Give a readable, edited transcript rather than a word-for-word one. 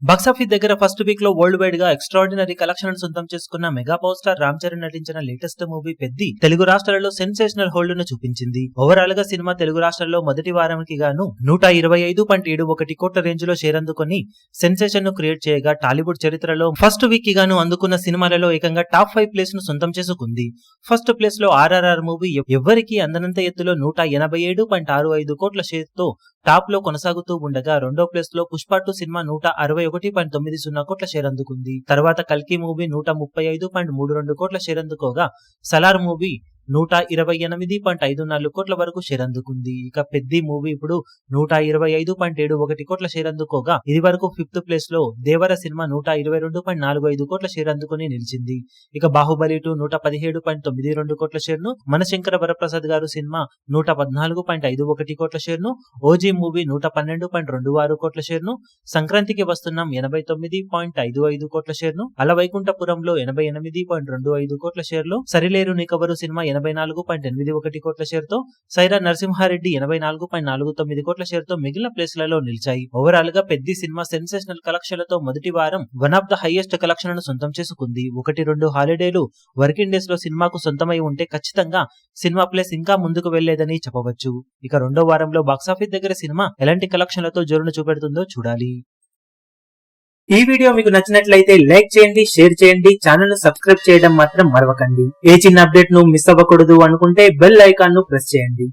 Box office దగ్గర first week లో world wide గా ఎక్స్ట్రాడినరీ కలెక్షన్ సొంతం చేసుకున్న mega power star Ram Charan నటించిన లేటెస్ట్ మూవీ పెద్ది తెలుగు రాష్ట్రాలలో సెన్సేషనల్ హోల్డ్ ను చూపించింది. ఓవరాల్ గా సినిమా తెలుగు రాష్ట్రాల్లో మొదటి వారానికి గాను 125.71 కోట్ల రేంజ్ లో షేర్ అందుకుని సెన్సేషన్ ను క్రియేట్ చేయగా, టాలీవుడ్ చరిత్రలో ఫస్ట్ వీక్ కి గాను అందుకున్న సినిమాలలో ఏకంగా టాప్ 5 ప్లేస్ ను సొంతం చేసుకుంది. ఫస్ట్ ప్లేస్ లో ఆర్ఆర్ఆర్ మూవీ ఎవ్వరికి అందనంత ఎత్తులో 187.65 కోట్ల షేర్ తో టాప్ లో కొనసాగుతూ ఉండగా, రెండో ప్లేస్ లో పుష్ప 2 సినిమా 161.90 కోట్ల షేర్ అందుకుంది. తర్వాత కల్కి మూవీ 135.32 కోట్ల షేర్ అందుకోగా, సలార్ మూవీ 128.54 కోట్ల వరకు షేర్ అందుకుంది. ఇక పెద్ది మూవీ ఇప్పుడు 125.71 కోట్ల షేర్ అందుకోగా, ఇది వరకు ఫిఫ్త్ ప్లేస్ లో దేవర సినిమా 122.45 కోట్ల షేర్ అందుకుని నిలిచింది. ఇక బాహుబలి 2 117.92 కోట్ల షేర్ ను, మనశంకర వరప్రసాద్ గారు సినిమా 114.51 కోట్ల షేర్ ను, ఓజీ మూవీ 112.26 కోట్ల షేర్ ను, సంక్రాంతికి వస్తున్నాం 89.55 కోట్ల షేర్ ను, అలవైకుంఠపురంలో 88.25 కోట్ల షేర్ లో, సరిలేరు నీకెవరు సినిమా 84.81 కోట్ల షేర్ తో, సైరా నరసింహారెడ్డి 84.49 కోట్ల షేర్ తో మిగిలిన ప్లేస్లలో నిలిచాయి. ఓవరాల్ గా పెద్ది సినిమా సెన్సేషనల్ కలెక్షన్లతో మొదటి వారం one of the highest collection ను సొంతం చేసుకుంది. 1-2 హాలిడేలు వర్కింగ్ డేస్ లో సినిమాకు సొంతమై ఉంటే ఖచ్చితంగా సినిమా ప్లేస్ ఇంకా ముందుకు వెళ్లేదని చెప్పవచ్చు. ఇక రెండో వారంలో బాక్సాఫీస్ దగ్గర సినిమా ఎలాంటి కలెక్షన్లతో జోరును చూపెడుతుందో చూడాలి. ఈ వీడియో మీకు నచ్చినట్లయితే లైక్ చేయండి, షేర్ చేయండి, ఛానల్ ను సబ్స్క్రైబ్ చేయడం మాత్రం మరవకండి. ఏ చిన్న అప్డేట్ ను మిస్ అవ్వకూడదు అనుకుంటే బెల్ ఐకాన్ ను ప్రెస్ చేయండి.